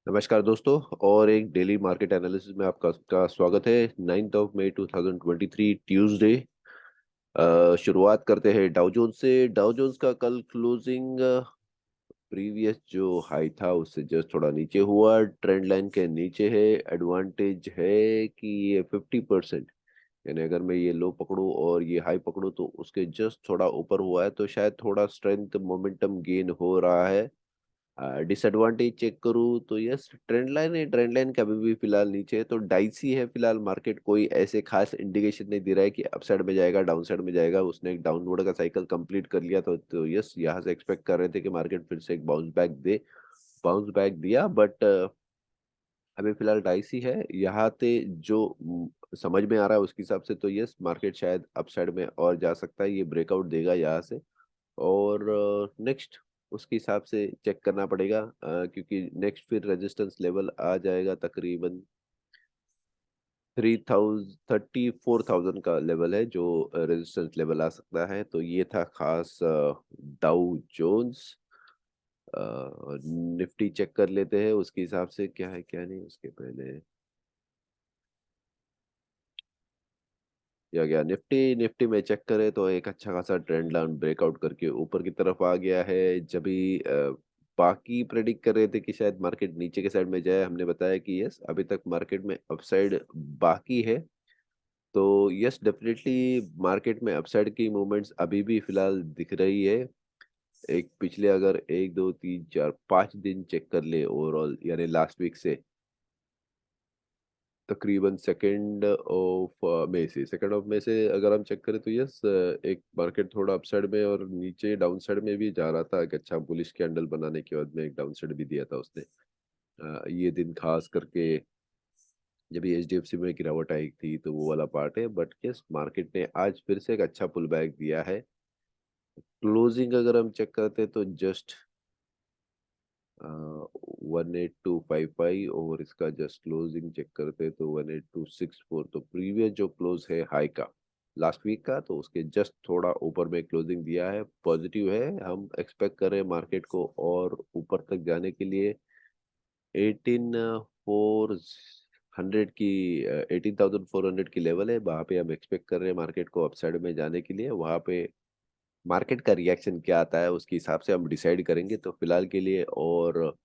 नमस्कार दोस्तों। और एक डेली मार्केट एनालिसिस में आपका का स्वागत है। 9th of May 2023 Tuesday. शुरुआत करते हैं डाउ जोन्स से। डाउ जोन्स का कल क्लोजिंग प्रीवियस जो हाई था उससे जस्ट थोड़ा नीचे हुआ, ट्रेंड लाइन के नीचे है। एडवांटेज है कि ये 50%, यानी अगर मैं ये लो पकड़ूं और ये हाई पकड़ूं तो उसके जस्ट थोड़ा ऊपर हुआ है, तो शायद थोड़ा स्ट्रेंथ मोमेंटम गेन हो रहा है। डिसएडवांटेज चेक करूँ तो यस, ट्रेंड लाइन है। ट्रेंड लाइन का अभी भी फिलहाल नीचे है, तो डाइसी है फिलहाल मार्केट। कोई ऐसे खास इंडिकेशन नहीं दे रहा है कि अपसाइड में जाएगा डाउन साइड में जाएगा। उसने एक डाउनवर्ड का साइकिल कंप्लीट कर लिया, तो यस, यहाँ से एक्सपेक्ट कर रहे थे कि मार्केट फिर से एक बाउंस बैक दिया, बट अभी फिलहाल डाइसी है। यहाँ पे जो समझ में आ रहा है उसके हिसाब से तो यस, मार्केट शायद अपसाइड में और जा सकता है। ये ब्रेकआउट देगा यहाँ से, और नेक्स्ट उसके हिसाब से चेक करना पड़ेगा, क्योंकि नेक्स्ट फिर रेजिस्टेंस लेवल आ जाएगा तकरीबन 34,000 का लेवल है, जो रेजिस्टेंस लेवल आ सकता है। तो ये था खास डाउ जोन्स। निफ्टी चेक कर लेते हैं उसके हिसाब से क्या है क्या नहीं। उसके पहले या गया निफ्टी। निफ्टी में चेक करें तो एक अच्छा खासा ट्रेंड लाइन ब्रेकआउट करके ऊपर की तरफ आ गया है। जब भी बाकी प्रेडिक्ट कर रहे थे कि शायद मार्केट नीचे के साइड में जाए, हमने बताया कि यस, अभी तक मार्केट में अपसाइड बाकी है। तो यस, डेफिनेटली मार्केट में अपसाइड की मूवमेंट्स अभी भी फिलहाल दिख रही है। एक पिछले अगर 1 2 3 4 5 दिन चेक कर ले ओवरऑल, यानी लास्ट वीक से तकरीबन सेकेंड ऑफ मई से अगर हम चेक करें तो यस, एक मार्केट थोड़ा अपसाइड में और नीचे डाउन साइड में भी जा रहा था। एक अच्छा बुलिश कैंडल बनाने के बाद में एक डाउन साइड भी दिया था उसने। ये दिन खास करके जब ये एचडीएफसी में गिरावट आई थी, तो वो वाला पार्ट है। बट यस, मार्केट ने आज फिर से एक अच्छा पुल बैक दिया है। क्लोजिंग अगर हम चेक करते हैं तो जस्ट 18255, और इसका जस्ट क्लोजिंग चेक करते हैं तो 18264। तो प्रीवियस जो क्लोज है हाई का लास्ट वीक का, तो उसके जस्ट थोड़ा ऊपर में क्लोजिंग दिया है। पॉजिटिव है। हम एक्सपेक्ट कर रहे हैं मार्केट को और ऊपर तक जाने के लिए। 18400 की 18400 की लेवल है, वहां पे हम एक्सपेक्ट कर रहे हैं मार्केट को अपसाइड में जाने के लिए। वहां पे मार्केट का रिएक्शन क्या आता है उसके हिसाब से हम डिसाइड करेंगे। तो फिलहाल के लिए और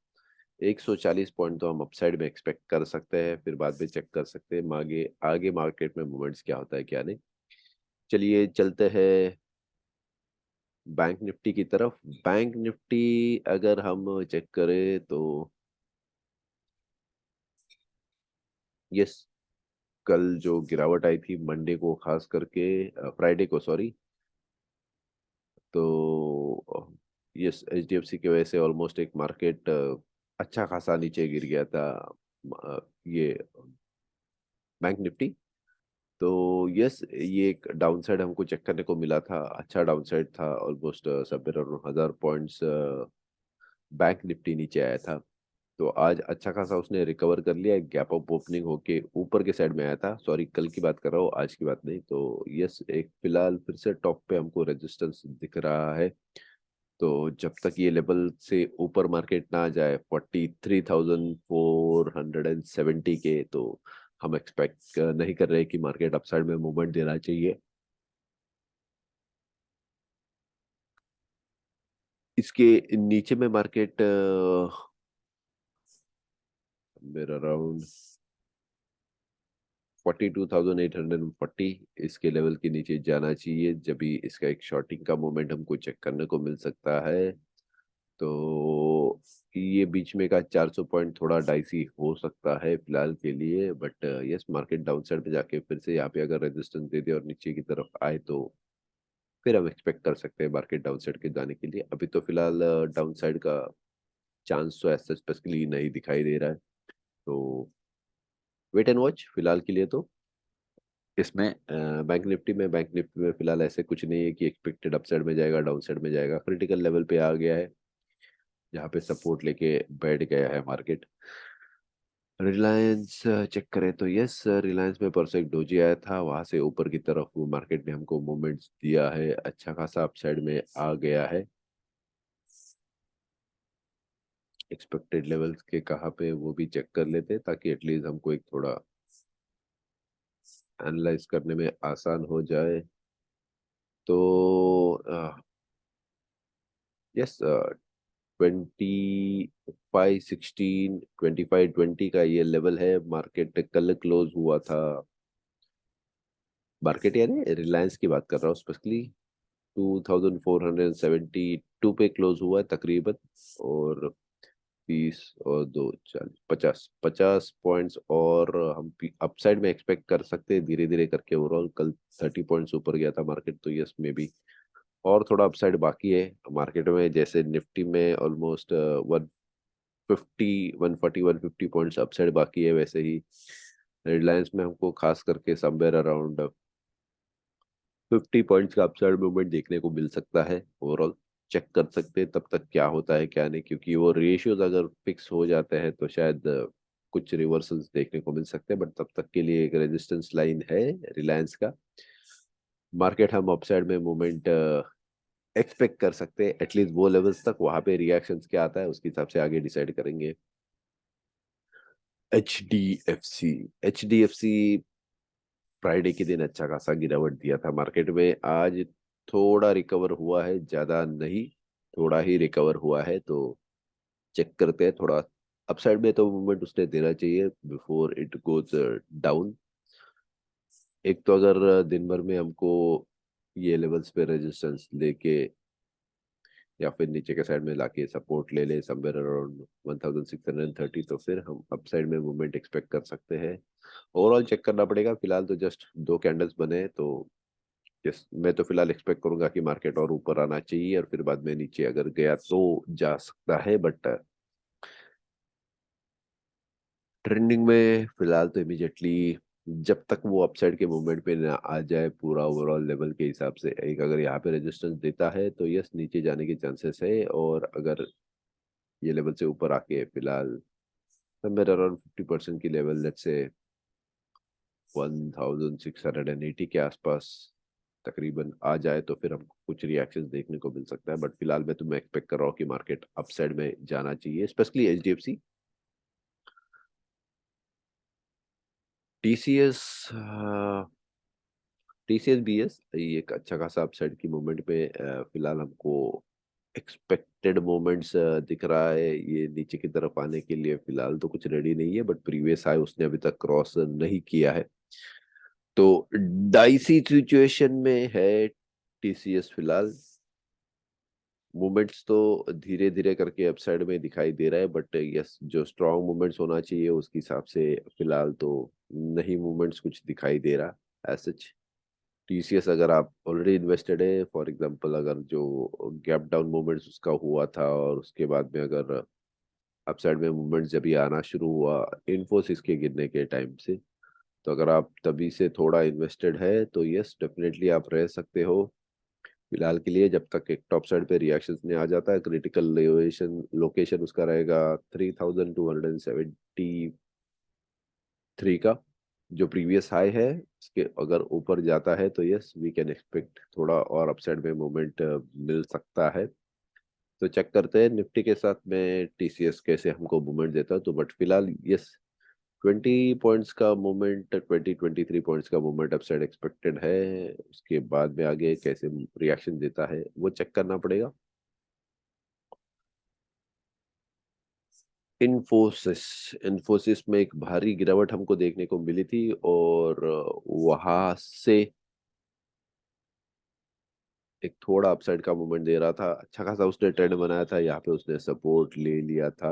140 पॉइंट तो हम अपसाइड में एक्सपेक्ट कर सकते हैं, फिर बाद में चेक कर सकते हैं आगे आगे मार्केट में मूवमेंट्स क्या होता है क्या नहीं। चलिए चलते हैं बैंक निफ्टी की तरफ। बैंक निफ्टी अगर हम चेक करें तो यस, कल जो गिरावट आई थी मंडे को, खास करके फ्राइडे को सॉरी, तो यस, एचडीएफसी की वजह से ऑलमोस्ट एक मार्केट अच्छा खासा नीचे गिर गया था। ये बैंक निफ्टी। तो यस, ये एक डाउन साइड हमको चेक करने को मिला था। अच्छा डाउन साइड था, almost somewhere around 1000 points bank Nifty नीचे आया था। तो आज अच्छा खासा उसने रिकवर कर लिया, एक गैप अप ओपनिंग होके ऊपर के साइड में आया था। सॉरी, कल की बात कर रहा हूँ, आज की बात नहीं। तो यस, एक फिलहाल फिर से टॉप पे हमको रेजिस्टेंस दिख रहा है। तो जब तक ये लेवल से ऊपर मार्केट ना आ जाए 43,470 के, तो हम एक्सपेक्ट नहीं कर रहे कि मार्केट अपसाइड में मूवमेंट देना चाहिए। इसके नीचे में मार्केट मेरा अराउंड 42,840, इसके लेवल के नीचे जाना चाहिए, जब भी इसका एक शॉर्टिंग का मोमेंट हमको चेक करने को मिल सकता है। तो ये बीच में का 400 पॉइंट थोड़ा डाइसी हो सकता है फिलहाल के लिए। But yes, market down side पे जाके फिर से यहाँ पे अगर रेजिस्टेंस दे दे और नीचे की तरफ आए, तो फिर हम एक्सपेक्ट कर सकते हैं मार्केट डाउन साइड के जाने के लिए। अभी तो फिलहाल डाउन साइड का चांस तो ऐसा स्पेसिफिकली नहीं दिखाई दे रहा है। तो वेट एंड वॉच फिलहाल के लिए। तो इसमें बैंक निफ्टी में फिलहाल ऐसे कुछ नहीं है कि एक्सपेक्टेड अपसाइड में जाएगा डाउन साइड में जाएगा। क्रिटिकल लेवल पे आ गया है, जहाँ पे सपोर्ट लेके बैठ गया है मार्केट। रिलायंस चेक करें तो यस, रिलायंस में परसों एक डोजी आया था, वहां से ऊपर की तरफ वो मार्केट ने हमको मूवमेंट्स दिया है, अच्छा खासा अपसाइड में आ गया है। एक्सपेक्टेड लेवल्स के कहाँ पे वो भी चेक कर लेते हैं, ताकि एटलीस्ट हमको एक थोड़ा एनालाइज करने में आसान हो जाए। तो यस, 25 16 25 20 का ये लेवल है। मार्केट कल क्लोज हुआ था, मार्केट यानी रिलायंस की बात कर रहा हूँ स्पेशली, 2472 पे क्लोज हुआ है तकरीबन। और 30 और 2 40 50 50 पॉइंट्स और हम अपसाइड में एक्सपेक्ट कर सकते हैं धीरे धीरे करके। ओवरऑल कल 30 पॉइंट्स ऊपर गया था मार्केट, तो यस में भी और थोड़ा अपसाइड बाकी है मार्केट में। जैसे निफ्टी में ऑलमोस्ट 150 140 150 पॉइंट्स अपसाइड बाकी है, वैसे ही रिलायंस में हमको खास करके समवेयर अराउंड 50 पॉइंट्स का अपसाइड मूवमेंट देखने को मिल सकता है। ओवरऑल चेक कर सकते हैं तब तक क्या होता है क्या नहीं, क्योंकि वो रेशियोज अगर फिक्स हो जाते हैं तो शायद कुछ रिवर्सल्स देखने को मिल सकते हैं। बट तब तक के लिए एक रेजिस्टेंस लाइन है रिलायंस का। मार्केट हम अपसाइड में मूवमेंट एक्सपेक्ट कर सकते हैं एटलीस्ट वो लेवल्स तक। वहां पे रिएक्शंस क्या आता है उसके हिसाब से आगे डिसाइड करेंगे। H D F C, H D F C Friday के दिन अच्छा खासा गिरावट दिया था मार्केट में। आज थोड़ा रिकवर हुआ है, ज्यादा नहीं, थोड़ा ही रिकवर हुआ है। तो चेक करते हैं थोड़ा अपसाइड में तो मूवमेंट उसने देना चाहिए बिफोर इट गोज डाउन। एक तो अगर दिन भर में हमको ये लेवल्स पे रेजिस्टेंस लेके या फिर नीचे के साइड में लाके सपोर्ट ले ले समवेयर अराउंड 1630, तो फिर हम अपसाइड में मूवमेंट एक्सपेक्ट कर सकते हैं। ओवरऑल चेक करना पड़ेगा, फिलहाल तो जस्ट दो कैंडल्स बने हैं। तो यस, मैं तो फिलहाल एक्सपेक्ट करूंगा कि मार्केट और ऊपर आना चाहिए और फिर बाद में नीचे अगर गया तो जा सकता है। बट ट्रेंडिंग में फिलहाल तो इमीडिएटली जब तक वो अपसाइड के मूवमेंट पे ना आ जाए पूरा ओवरऑल लेवल के हिसाब से, एक अगर यहाँ पे रेजिस्टेंस देता है तो यस नीचे जाने के चांसेस है। और अगर ये लेवल से ऊपर आके फिलहाल समवेयर अराउंड 50% की लेवल, लेट्स से 1680 के आसपास तकरीबन आ जाए तो फिर हमको कुछ रिएक्शंस देखने को मिल सकता है। बट फिलहाल मैं तुम्हें एक्सपेक्ट कर रहा हूँ कि मार्केट अपसाइड में जाना चाहिए, specially HDFC, TCS. TCS BS ये एक अच्छा खासा अपसाइड की मूवमेंट पे फिलहाल हमको एक्सपेक्टेड मोमेंट्स दिख रहा है। ये नीचे की तरफ आने के लिए फिलहाल तो कुछ रेडी नहीं है, बट प्रीवियस हाई उसने अभी तक क्रॉस नहीं किया है। तो डाइसी सिचुएशन में है टीसीएस फिलहाल। मूवमेंट्स तो धीरे धीरे करके अपसाइड में दिखाई दे रहा है, बट यस जो स्ट्रॉन्ग मूवमेंट्स होना चाहिए उसके हिसाब से फिलहाल तो नहीं मूवमेंट्स कुछ दिखाई दे रहा एज सच। टीसीएस अगर आप ऑलरेडी इन्वेस्टेड है, फॉर एग्जांपल अगर जो गैप डाउन मूवमेंट्स उसका हुआ था और उसके बाद में अगर अपसाइड में मूवमेंट्स जब ये आना शुरू हुआ इन्फोसिस के गिरने के टाइम से, तो अगर आप तभी से थोड़ा इन्वेस्टेड है तो यस डेफिनेटली आप रह सकते हो फिलहाल के लिए। जब तक एक टॉप साइड पे रिएक्शंस नहीं आ जाता है, क्रिटिकल लोकेशन लोकेशन उसका रहेगा 3273 का, जो प्रीवियस हाई है। इसके अगर ऊपर जाता है तो यस वी कैन एक्सपेक्ट थोड़ा और अपसाइड में मूवमेंट मिल सकता है। तो चेक करते हैं निफ्टी के साथ में टीसीएस कैसे हमको मूवमेंट देता है। तो बट फिलहाल यस 20 पॉइंट्स का मूवमेंट, 20 23 पॉइंट्स का मूवमेंट अपसाइड एक्सपेक्टेड है। उसके बाद में आगे कैसे रिएक्शन देता है वो चेक करना पड़ेगा। इन्फोसिस, इन्फोसिस में एक भारी गिरावट हमको देखने को मिली थी और वहां से एक थोड़ा अपसाइड का मूवमेंट दे रहा था। अच्छा खासा उसने ट्रेंड बनाया था, यहाँ पे उसने सपोर्ट ले लिया था।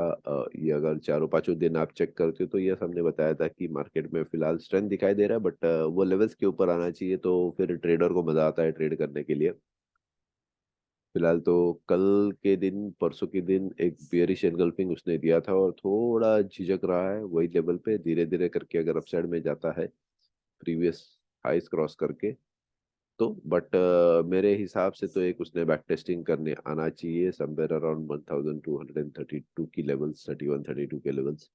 ये अगर चारों पांचों दिन आप चेक करते हो तो ये हमने बताया था कि मार्केट में फिलहाल स्ट्रेंथ दिखाई दे रहा है, बट वो लेवल्स के ऊपर आना चाहिए तो फिर ट्रेडर को मजा आता है ट्रेड करने के लिए। फिलहाल तो कल के दिन परसों के दिन एक बेयरिश एनगल्फिंग उसने दिया था और थोड़ा झिझक रहा है वही लेवल पे। धीरे धीरे करके अगर अपसाइड में जाता है प्रीवियस हाइस क्रॉस करके तो बट मेरे हिसाब से तो एक उसने बैक टेस्टिंग करने आना चाहिए समवेयर अराउंड 1232 की लेवल्स, 31 32 के लेवल्स।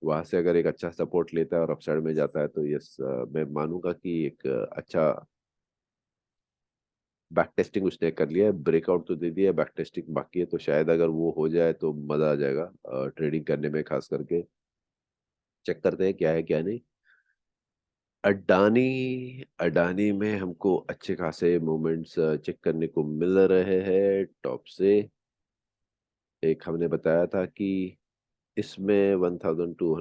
वहां से अगर एक अच्छा सपोर्ट लेता है और अपसाइड में जाता है तो यस मैं मानूंगा कि एक अच्छा बैक टेस्टिंग उसने कर लिया है, ब्रेकआउट तो दे दिया है, बैक टेस्टिंग बाकी है, तो शायद अगर वो हो जाए तो मजा आ जाएगा ट्रेडिंग करने में खास करके। चेक करते हैं क्या है क्या नहीं। अडानी, अडानी में हमको अच्छे खासे मूवमेंट्स चेक करने को मिल रहे हैं टॉप से। एक हमने बताया था कि इसमें 1200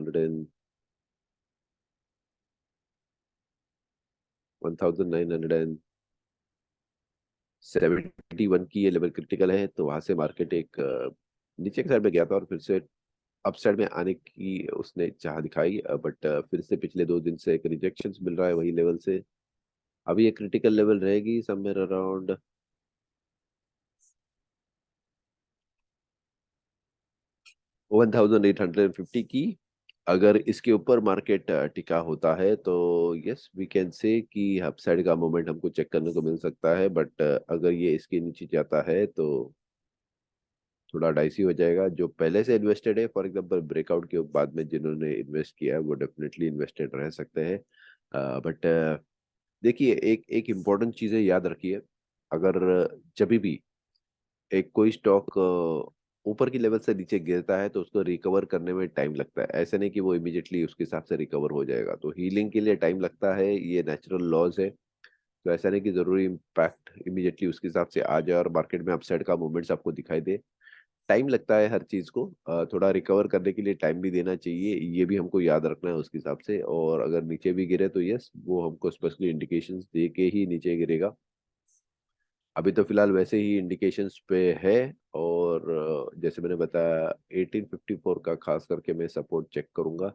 1971 की ये लेवल क्रिटिकल है, तो वहां से मार्केट एक नीचे के साइड में गया था और फिर से अप साइड में आने की उसने चाह दिखाई, बट फिर से पिछले 2 दिन से एक रिजेक्शन मिल रहा है वही लेवल से। अभी ये क्रिटिकल लेवल रहेगी समवेयर अराउंड 1850 की। अगर इसके ऊपर मार्केट टिका होता है तो यस वी कैन से कि अपसाइड का मोमेंट हमको चेक करने को मिल सकता है, बट अगर ये इसके नीचे जाता है तो थोड़ा डाइसी हो जाएगा। जो पहले से इन्वेस्टेड है, फॉर एग्जांपल ब्रेकआउट के बाद में जिन्होंने इन्वेस्ट किया है वो डेफिनेटली इन्वेस्टेड रह सकते हैं। बट देखिए, एक एक इम्पोर्टेंट चीज़ें याद रखिए। अगर जब भी एक कोई स्टॉक ऊपर की लेवल से नीचे गिरता है तो उसको रिकवर करने में टाइम लगता है। ऐसे नहीं कि वो इमीडिएटली उसके हिसाब से रिकवर हो जाएगा, तो हीलिंग के लिए टाइम लगता है, ये नेचुरल लॉज है। तो ऐसा नहीं कि जरूरी इम्पैक्ट इमीडिएटली उसके हिसाब से आ जाए और मार्केट में अपसाइड का मूवमेंट्स आपको दिखाई दे। टाइम लगता है हर चीज को, थोड़ा रिकवर करने के लिए टाइम भी देना चाहिए, ये भी हमको याद रखना है उसके हिसाब से। और अगर नीचे भी गिरे तो यस, वो हमको स्पेशली इंडिकेशंस दे के ही नीचे गिरेगा। अभी तो फिलहाल वैसे ही इंडिकेशंस पे है। और जैसे मैंने बताया 1854 का खास करके मैं सपोर्ट चेक करूंगा।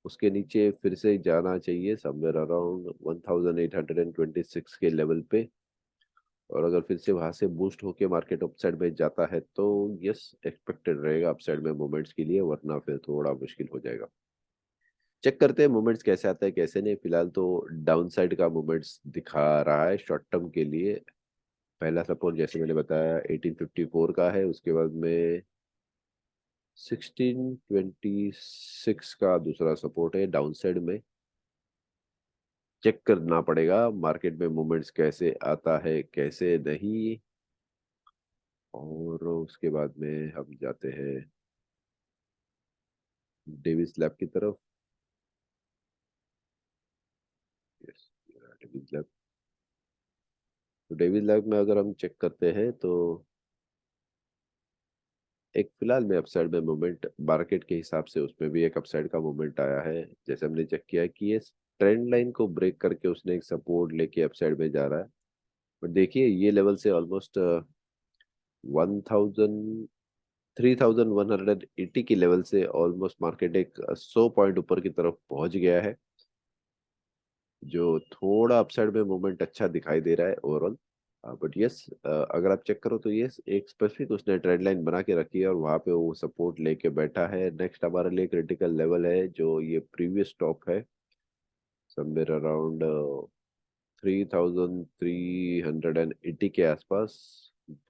उसके नीचे फिर से जाना चाहिए समवेयर अराउंड 1826 के लेवल पे। और अगर फिर से वहां से बूस्ट होके मार्केट अपसाइड में जाता है तो यस, एक्सपेक्टेड रहेगा अपसाइड में मूवमेंट्स के लिए, वरना फिर थोड़ा मुश्किल हो जाएगा। चेक करते हैं मूवमेंट्स कैसे आता है कैसे नहीं। फिलहाल तो डाउन साइड का मूवमेंट्स दिखा रहा है शॉर्ट टर्म के लिए। पहला सपोर्ट जैसे मैंने बताया 1854 का है, उसके बाद में 1626 का दूसरा सपोर्ट है डाउन साइड में। चेक करना पड़ेगा मार्केट में मूवमेंट्स कैसे आता है कैसे नहीं। और उसके बाद में हम जाते हैं डेविस लैब की तरफ। Yes, Davis lab. तो डेविस लैब में अगर हम चेक करते हैं तो एक फिलहाल में अपसाइड में मूवमेंट मार्केट के हिसाब से उसमें भी एक अपसाइड का मूवमेंट आया है। जैसे हमने चेक किया कि ये ट्रेंड लाइन को ब्रेक करके उसने एक सपोर्ट लेके अपसाइड में जा रहा है। बट देखिए ये लेवल से ऑलमोस्ट 3180 की लेवल से ऑलमोस्ट मार्केट एक 100 पॉइंट ऊपर की तरफ पहुंच गया है, जो थोड़ा अपसाइड में मूवमेंट अच्छा दिखाई दे रहा है ओवरऑल। बट यस, अगर आप चेक करो तो यस, एक स्पेसिफिक उसने ट्रेंड लाइन बना के रखी है और वहां पे वो सपोर्ट लेके बैठा है। नेक्स्ट हमारे लिए क्रिटिकल लेवल है जो ये प्रीवियस टॉप है समवेयर अराउंड 3380 के आसपास।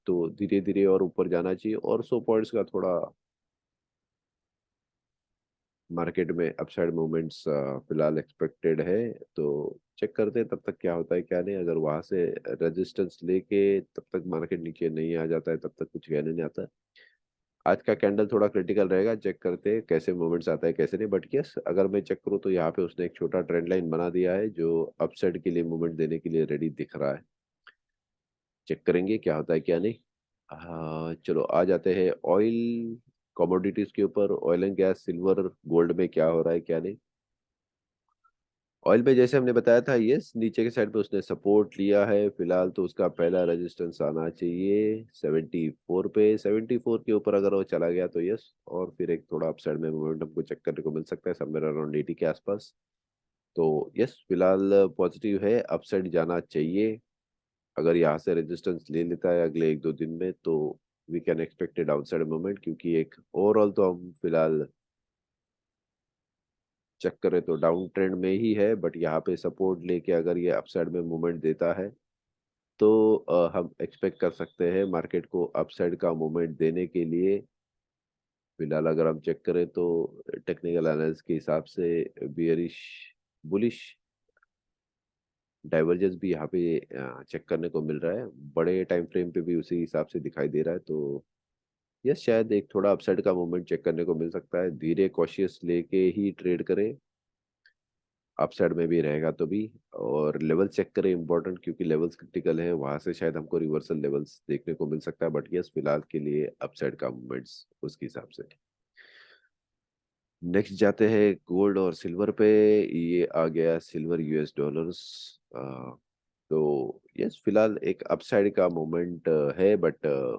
तो धीरे धीरे और ऊपर जाना चाहिए और 100 पॉइंट्स का थोड़ा मार्केट में अपसाइड मूवमेंट्स फिलहाल एक्सपेक्टेड है। तो चेक करते हैं तब तक क्या होता है क्या नहीं। अगर वहां से रेजिस्टेंस लेके तब तक मार्केट नीचे नहीं आ जाता है तब तक कुछ कहने नहीं आता। आज का कैंडल थोड़ा क्रिटिकल रहेगा, चेक करते हैं कैसे मूवमेंट्स आता है कैसे नहीं। बट यस, अगर मैं चेक करूँ तो यहाँ पे उसने एक छोटा ट्रेंड लाइन बना दिया है जो अपसाइड के लिए मूवमेंट देने के लिए रेडी दिख रहा है। चेक करेंगे क्या होता है क्या नहीं। चलो आ जाते हैं ऑयल कमोडिटीज के ऊपर। Oil and gas, silver, gold में क्या हो रहा है क्या नहीं। ऑयल पे जैसे हमने बताया था, यस नीचे के साइड पे उसने सपोर्ट लिया है फिलहाल, तो उसका पहला रेजिस्टेंस आना चाहिए 74 पे। 74 के ऊपर अगर वो चला गया तो यस, और फिर एक थोड़ा अपसाइड में मोमेंटम को चेक करने को मिल सकता है समवेयर अराउंड 80 के आसपास। तो यस, फिलहाल पॉजिटिव है, अपसाइड जाना चाहिए। अगर यहाँ से रेजिस्टेंस ले लेता है अगले 1-2 दिन में तो we can expect a downside movement, क्योंकि एक ओवरऑल तो हम फिलहाल चेक करें तो डाउन ट्रेंड में ही है। बट यहाँ पे सपोर्ट लेके अगर ये अपसाइड में मूवमेंट देता है तो हम एक्सपेक्ट कर सकते हैं मार्केट को अपसाइड का मूवमेंट देने के लिए। फिलहाल अगर हम चेक करें तो टेक्निकल एनालिसिस के हिसाब से बियरिश, बुलिश डाइवर्जेंस भी यहाँ पे चेक करने को मिल रहा है, बड़े टाइम फ्रेम पे भी उसी हिसाब से दिखाई दे रहा है। तो यस, शायद एक थोड़ा अपसाइड का मूवमेंट चेक करने को मिल सकता है। धीरे कॉशियस लेके ही ट्रेड करें, अपसाइड में भी रहेगा तो भी। और लेवल चेक करें इंपॉर्टेंट, क्योंकि लेवल्स क्रिटिकल हैं, वहां से शायद हमको रिवर्सल लेवल्स देखने को मिल सकता है। बट यस, फिलहाल के लिए अपसाइड का मूवमेंट्स उसके हिसाब से। नेक्स्ट जाते हैं गोल्ड और सिल्वर पे। ये आ गया सिल्वर यूएस डॉलर्स। तो यस, फिलहाल एक अपसाइड का मोमेंट है, बट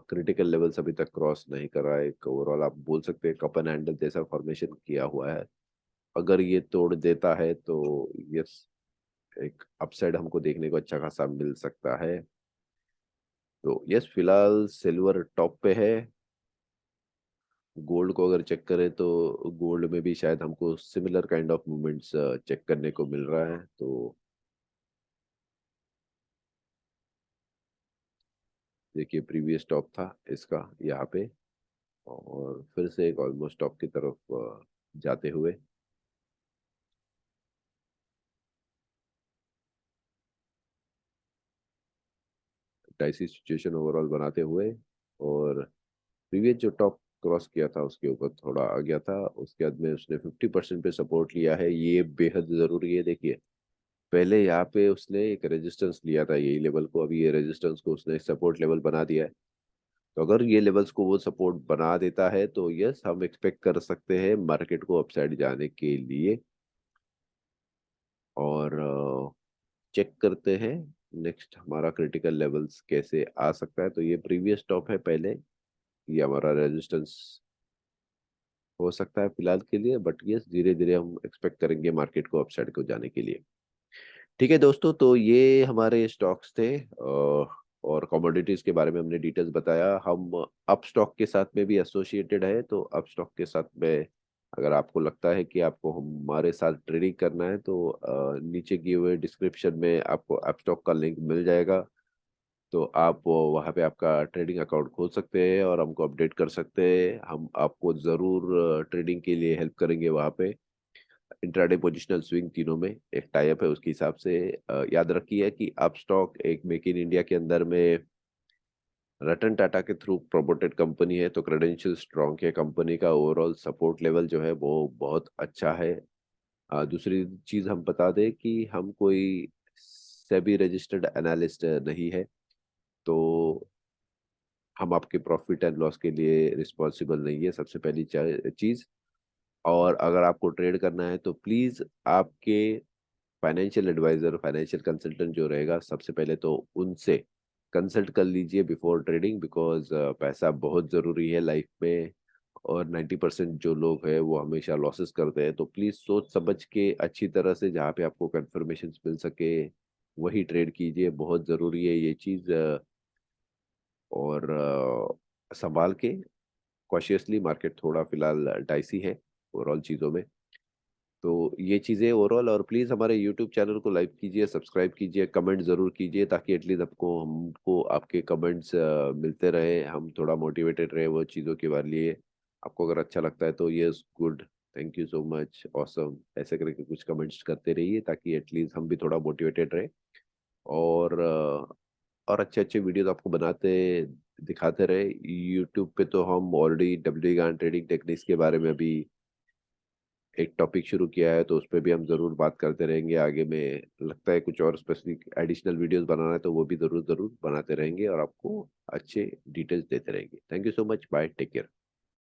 क्रिटिकल लेवल्स अभी तक क्रॉस नहीं कर रहा है। एक ओवरऑल आप बोल सकते हैं कप एंड हैंडल जैसा फॉर्मेशन किया हुआ है। अगर ये तोड़ देता है तो यस, एक अपसाइड हमको देखने को अच्छा खासा मिल सकता है। तो यस, फिलहाल सिल्वर टॉप पे है। गोल्ड को अगर चेक करें तो गोल्ड में भी शायद हमको similar kind of movements check करने को मिल रहा है। तो देखिए, प्रीवियस टॉप था इसका यहाँ पे, और फिर से एक ऑलमोस्ट टॉप की तरफ जाते हुए डाइसी सिचुएशन ओवरऑल बनाते हुए, और प्रीवियस जो टॉप क्रॉस किया था उसके ऊपर थोड़ा आ गया था। उसके बाद में उसने 50% पे सपोर्ट लिया है, ये बेहद जरूरी है। देखिए, पहले यहाँ पे उसने एक रेजिस्टेंस लिया था यही लेवल को, अभी ये रेजिस्टेंस को उसने सपोर्ट लेवल बना दिया है। तो अगर ये लेवल्स को वो सपोर्ट बना देता है तो यस, हम एक्सपेक्ट कर सकते हैं मार्केट को अपसाइड जाने के लिए। और चेक करते हैं नेक्स्ट हमारा क्रिटिकल लेवल्स कैसे आ सकता है। तो ये प्रीवियस टॉप है पहले, ये हमारा रेजिस्टेंस हो सकता है फिलहाल के लिए। बट यस, धीरे धीरे हम एक्सपेक्ट करेंगे मार्केट को अपसाइड को जाने के लिए। ठीक है दोस्तों, तो ये हमारे स्टॉक्स थे, और कमोडिटीज के बारे में हमने डिटेल्स बताया। हम अप स्टॉक के साथ में भी एसोसिएटेड है, तो अप स्टॉक के साथ में अगर आपको लगता है कि आपको हमारे साथ ट्रेडिंग करना है तो नीचे दिए हुए डिस्क्रिप्शन में आपको अप स्टॉक का लिंक मिल जाएगा। तो आप वहाँ पे आपका ट्रेडिंग अकाउंट खोल सकते हैं और हमको अपडेट कर सकते हैं। हम आपको ज़रूर ट्रेडिंग के लिए हेल्प करेंगे वहाँ पे। इंट्राडे, पोजिशनल, स्विंग, तीनों में एक टाई अप है उसके हिसाब से। याद रखिए कि अप स्टॉक एक मेक इन इंडिया के अंदर में रतन टाटा के थ्रू प्रमोटेड कंपनी है, तो क्रेडेंशियल स्ट्रॉन्ग है कंपनी का। ओवरऑल सपोर्ट लेवल जो है वो बहुत अच्छा है। दूसरी चीज हम बता दें कि हम कोई सेबी रजिस्टर्ड एनालिस्ट नहीं है, तो हम आपके प्रॉफिट एंड लॉस के लिए रिस्पॉन्सिबल नहीं है, सबसे पहली चीज। और अगर आपको ट्रेड करना है तो प्लीज आपके फाइनेंशियल एडवाइजर, फाइनेंशियल कंसल्टेंट जो रहेगा, सबसे पहले तो उनसे कंसल्ट कर लीजिए बिफोर ट्रेडिंग, बिकॉज पैसा बहुत ज़रूरी है लाइफ में। और 90% जो लोग हैं वो हमेशा लॉसेस करते हैं। तो प्लीज़ सोच समझ के अच्छी तरह से, जहाँ पे आपको कंफर्मेशन मिल सके वही ट्रेड कीजिए, बहुत ज़रूरी है ये चीज़। और संभाल के, कॉशियसली, मार्केट थोड़ा फिलहाल डाइसी है ओवरऑल चीज़ों में। तो ये चीज़ें ओवरऑल। और प्लीज़ हमारे यूट्यूब चैनल को लाइक कीजिए, सब्सक्राइब कीजिए, कमेंट ज़रूर कीजिए, ताकि एटलीस्ट आपको हमको आपके कमेंट्स मिलते रहे, हम थोड़ा मोटिवेटेड रहे वो चीज़ों के बारे लिए। आपको अगर अच्छा लगता है तो yes, good, thank you so much, awesome, ऐसे करके कुछ कमेंट्स करते रहिए, ताकि एटलीस्ट हम भी थोड़ा मोटिवेटेड रहे। और और अच्छे अच्छे वीडियोस आपको बनाते दिखाते रहे। यूट्यूब पे तो हम ऑलरेडी डब्ल्यू गान ट्रेडिंग टेक्निक्स के बारे में अभी एक टॉपिक शुरू किया है, तो उस पर भी हम ज़रूर बात करते रहेंगे आगे में। लगता है कुछ और स्पेसिफिक एडिशनल वीडियोस बनाना है तो वो भी ज़रूर ज़रूर बनाते रहेंगे और आपको अच्छे डिटेल्स देते रहेंगे। Thank you so much, bye, take care.